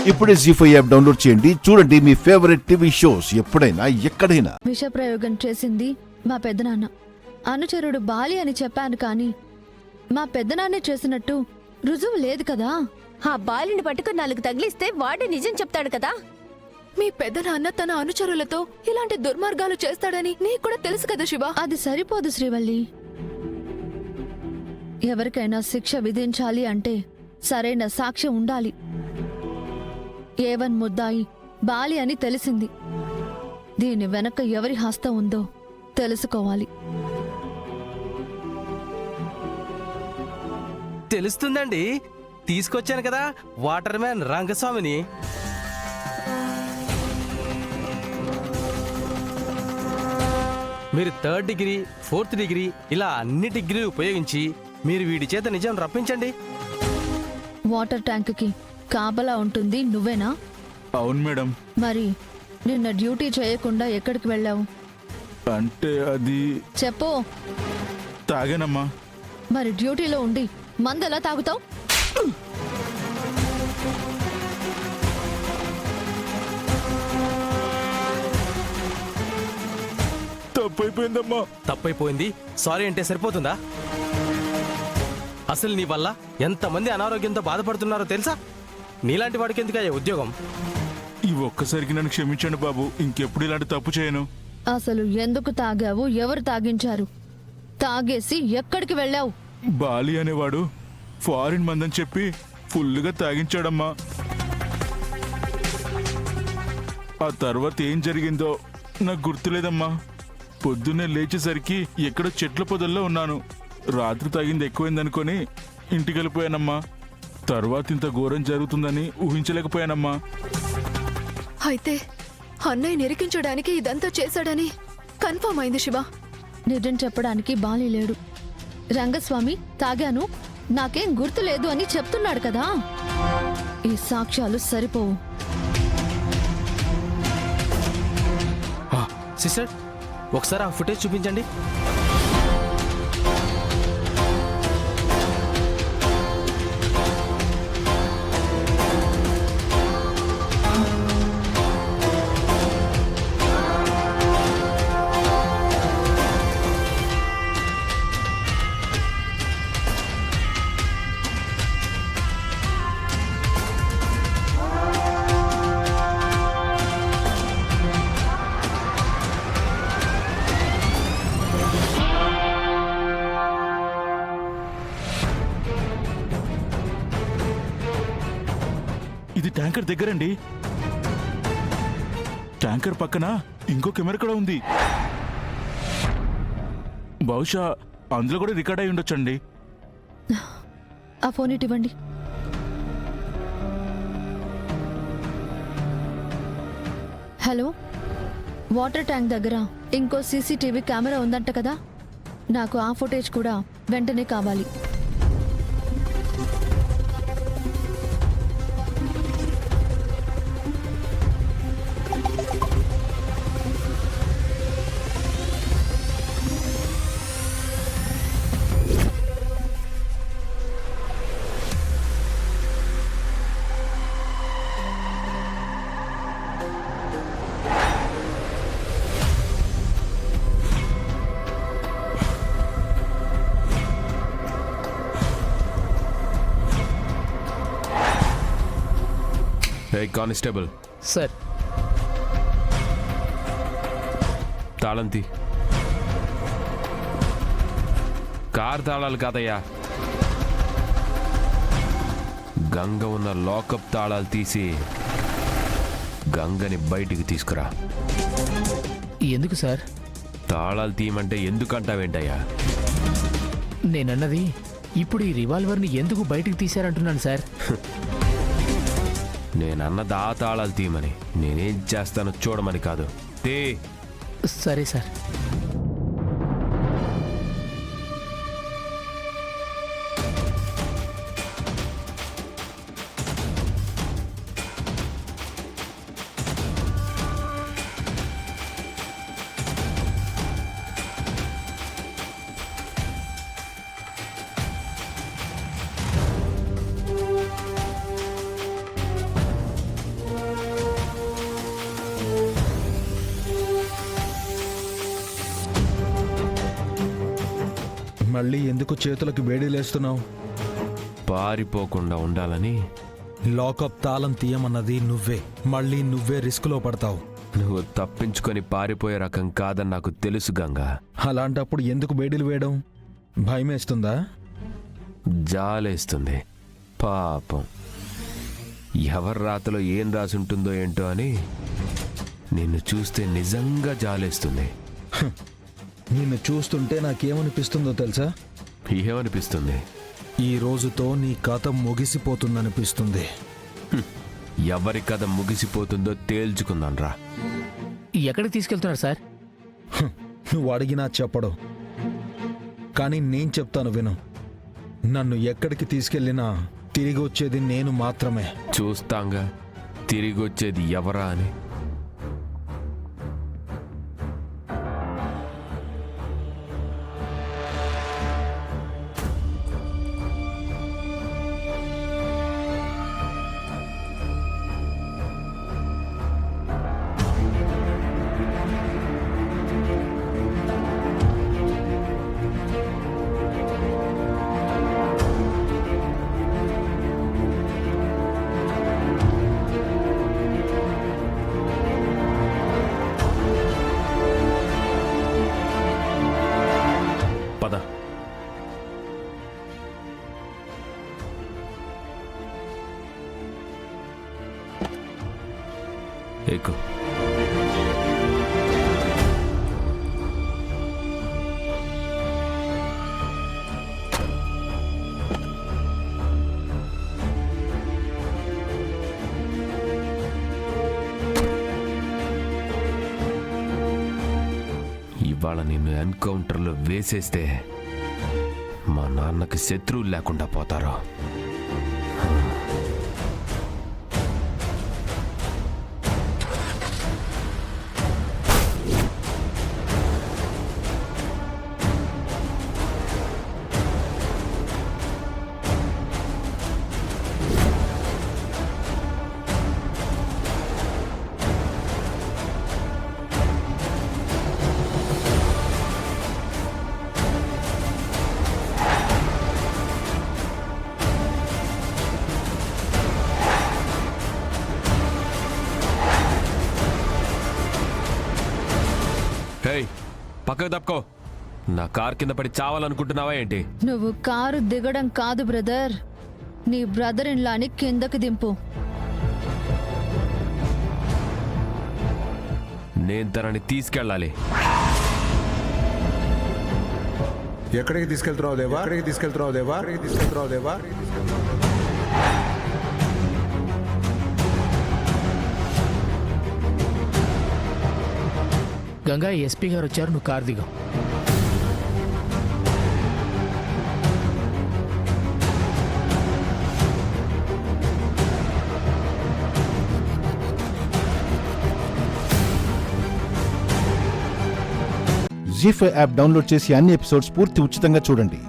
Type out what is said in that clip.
ఇప్పుడే జీ5 app download చేయండి. చూడండి మీ ఫేవరెట్ టీవీ షోస్ ఎప్పుడైనా ఎక్కడైనా. విష ప్రయోగం చేసింది మా పెద్దనాన్న. అనుచరుడు బాలి అని చెప్పాను కానీ మా పెద్దనాన్నే చేసినట్టు రుజువు లేదు కదా. ఆ బాలిని పట్టుకుని 4 తగిలిస్తే వాడే నిజం చెప్తాడు కదా. మీ పెద్దనాన్న తన అనుచరులతో ఇలాంటి దుర్మార్గాలు చేస్తాడని నీకు కూడా తెలుసు కదా శివ. అది సరిపోదు శ్రీవల్లి. ఎవరికైనా శిక్ష విధించాలి అంటే సరైన సాక్ష్యం ఉండాలి. ఏవన్ ముద్దాయి బాలి అని తెలిసింది. దీని వెనక ఎవరి హస్తం ఉందో తెలుసుకోవాలి. తెలుస్తుందండి, తీసుకొచ్చాను కదా వాటర్ మ్యాన్ రంగస్వామిని. మీరు 3rd డిగ్రీ 4th డిగ్రీ ఇలా అన్ని డిగ్రీలు ఉపయోగించి మీరు వీడి చేత నిజం రప్పించండి. వాటర్ ట్యాంకుకి కాపలా ఉంటుంది నువ్వేనా? అవును మేడం. మరి నిన్న డ్యూటీ చేయకుండా ఎక్కడికి వెళ్ళావు? అంటే అది చెప్పు. తాగానమ్మా. మరి డ్యూటీలో ఉండి మందెలా తాగుతావు? తప్పైపోయిందమ్మా. తప్పైపోయింది సారీ అంటే సరిపోతుందా? అసలు నీ వల్ల ఎంతమంది అనారోగ్యంతో బాధపడుతున్నారో తెలుసా? నీలాంటి వాడికి ఎందుకయ్యా ఉద్యోగం? ఈ ఒక్కసారికి నన్ను క్షమించండి బాబు, ఇంకెప్పుడు ఇలాంటి తప్పు చేయను. అసలు ఎందుకు తాగావు? ఎవరు తాగించారు? తాగేసి ఎక్కడికి వెళ్ళావు? బాలి అనేవాడు ఫారిన్ మందని చెప్పి ఫుల్లుగా తాగించాడమ్మా. ఆ తర్వాత ఏం జరిగిందో నాకు గుర్తులేదమ్మా. పొద్దున్నే లేచేసరికి ఎక్కడో చెట్ల పొదల్లో ఉన్నాను. రాత్రి తాగింది ఎక్కువైందనుకొని ఇంటికి వెళ్ళిపోయానమ్మా. తర్వాత ఇంత ఘోరం జరుగుతుందని ఊహించలేకపోయానమ్మా. అయితే అన్నయ్య నిరికించడానికి ఇదంతా చేశాడని కన్ఫర్మ్ అయింది శివ. నిజం చెప్పడానికి బాలి లేడు. రంగస్వామి తాగాను నాకేం గుర్తులేదు అని చెప్తున్నాడు కదా. ఈ సాక్ష్యాలు సరిపోవు. సిస్టర్, ఒకసారి ఆ ఫుటేజ్ చూపించండి. ఇది ట్యాంకర్ దగ్గరండి. ట్యాంకర్ పక్కన ఇంకో కెమెరా కూడా ఉంది. బహుశా అందులో కూడా రికార్డ్ అయి ఉండొచ్చండి. ఆ ఫోన్ ఇవ్వండి. హలో, వాటర్ ట్యాంక్ దగ్గర ఇంకో సీసీటీవీ కెమెరా ఉందంట కదా. నాకు ఆ ఫుటేజ్ కూడా వెంటనే కావాలి. Constable sir. తాళంతి. కార్ తాళాలు కాదయ్యా, గంగ ఉన్న లాకప్ తాళాలు తీసి గంగని బయటికి తీసుకురా. ఎందుకు సార్? తాళాలు తీయమంటే ఎందుకంటావేంటయ్యా? నేనన్నది ఇప్పుడు ఈ రివాల్వర్ని ఎందుకు బయటికి తీశారంటున్నాను సార్. నేనన్నది ఆ తాళాలు తీయమని, నేనేం చేస్తానో చూడమని కాదు. తే. సరే సార్. మళ్ళీ ఎందుకు చేతులకు వేడిలేస్తున్నావు? పారిపోకుండా ఉండాలని. లాకప్ తాళం తీయమన్నది నువ్వే. మళ్ళీ నువ్వే రిస్క్లో పడతావు. నువ్వు తప్పించుకొని పారిపోయే రకం కాదని నాకు తెలుసు గంగా. అలాంటప్పుడు ఎందుకు వేడిలు వేయడం? భయమేస్తుందా? జాలేస్తుంది. పాపం ఎవరి రాతలో ఏం రాసుంటుందో ఏంటో అని నిన్ను చూస్తే నిజంగా జాలేస్తుంది. నిన్ను చూస్తుంటే నాకేమనిపిస్తుందో తెలుసా? ఏమనిపిస్తుంది? ఈ రోజుతో నీ కథ ముగిసిపోతుందనిపిస్తుంది. ఎవరి కథ ముగిసిపోతుందో తేల్చుకుందాన్రా. ఎక్కడికి తీసుకెళ్తున్నారు సార్? నువ్వు అడిగినా చెప్పడు, కానీ నేను చెప్తాను విను. నన్ను ఎక్కడికి తీసుకెళ్ళినా తిరిగి వచ్చేది నేను మాత్రమే. చూస్తాంగా తిరిగి వచ్చేది ఎవరా అని. పద. ఎక్కు. ఇవాళ నిన్ను ఎన్కౌంటర్లో వేసేస్తే మా నాన్నకి శత్రువులు లేకుండా పోతారు. పక్కకు తప్పుకో. నా కార్ కింద పడి చావాలనుకుంటున్నావా ఏంటి? నువ్వు కారు దిగడం కాదు బ్రదర్, నీ బ్రదర్ ఇన్ లాని కిందకి దింపు. నేను తనని తీసుకెళ్ళాలి. ఎక్కడికి తీసుకెళ్తున్నావు దేవా? ఎక్కడికి తీసుకెళ్తున్నావు దేవా? ఎక్కడికి తీసుకెళ్తున్నావు దేవా? గంగా, ఎస్పీ గారు వచ్చారు, నువ్వు కారు దిగు. జీ5 యాప్ డౌన్లోడ్ చేసి అన్ని ఎపిసోడ్స్ పూర్తి ఉచితంగా చూడండి.